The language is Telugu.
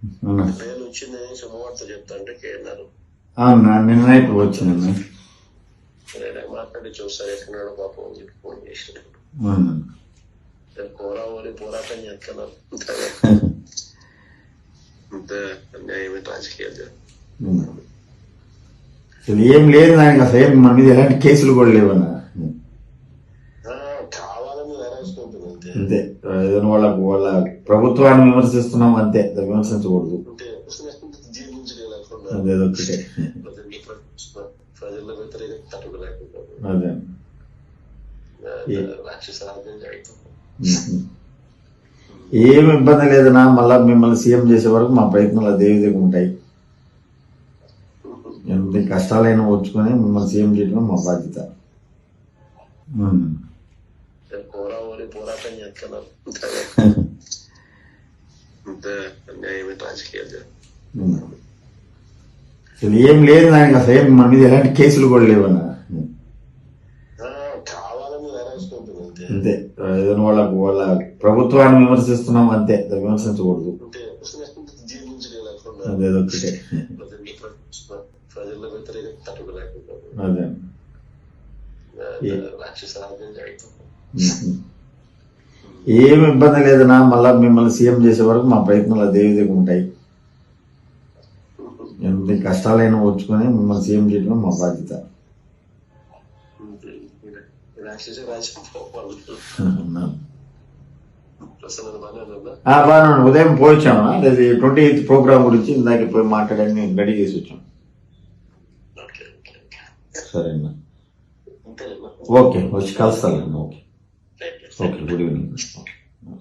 అవునా? నేను వచ్చింది శుభవార్త చెప్తా అంటే కేన్నారు అవునా, నిన్న నైట్ వచ్చిందన్న. నేను మాట్లాడి చూస్తాను ఎక్కడున్నాడో పాపం అని చెప్పి ఫోన్ చేసినాడు. అవునా? నేను పోరావాలి పోరాటం చేస్తున్నాను. అంత అన్యాయమే రాజకీయాలు. అసలు ఏం లేదు దానికి, అసలు ఏం మన మీద ఎలాంటి కేసులు కూడా లేవన్నా. కావాలని నెరవేర్చుకుంటుంది అంతే. అంతే, ఏదైనా వాళ్ళ ప్రభుత్వాన్ని విమర్శిస్తున్నాం అంతే, విమర్శించకూడదు. అంటే జీర్ణించలేకుండా అదేదొక్కటే. ప్రజల వ్యతిరేక తట్టుకోలేకుండా అదే రాక్షస రాజ్యం జరుగుతుంది. ఏమి ఇబ్బంది లేదన్నా, మళ్ళా మిమ్మల్ని సీఎం చేసే వరకు మా ప్రయత్నాలు అదే విధంగా ఉంటాయి. ఎంత కష్టాలైనా వచ్చుకొని మిమ్మల్ని సీఎం చేయడం మా బాధ్యత. పోరావాలి పోరాటం చేస్తున్నాను. అంత అన్యాయమే రాజకీయాలు. అసలు ఏం లేదు దానికి, అసలు ఏం మన మీద ఎలాంటి కేసులు కూడా లేవన్నా. కావాలని నెరవేర్చుకుంటుంది అంతే. అంతే, ఏదైనా వాళ్ళ ప్రభుత్వాన్ని విమర్శిస్తున్నాం అంతే, విమర్శించకూడదు. అంటే జీర్ణించలేకుండా అదేదొక్కటే. ప్రజల వ్యతిరేక తట్టుకోలేకుండా అదే రాక్షస రాజ్యం జరుగుతుంది. ఏమి ఇబ్బంది లేదన్నా, మళ్ళా మిమ్మల్ని సీఎం చేసే వరకు మా ప్రయత్నాలు అదే విధంగా ఉంటాయి. ఎంత కష్టాలైనా వచ్చుకొని మిమ్మల్ని సీఎం చేయడం మా బాధ్యత. రాక్షస రాజ్యం బాగా ఉదయం పోయిచ్చామా, అది 28th ప్రోగ్రామ్ గురించి ఇందాక పోయి మాట్లాడని రెడీ చేసి వచ్చాం. సరేనా, ఓకే, వచ్చి కలుస్తాను. Okay, okay, good evening.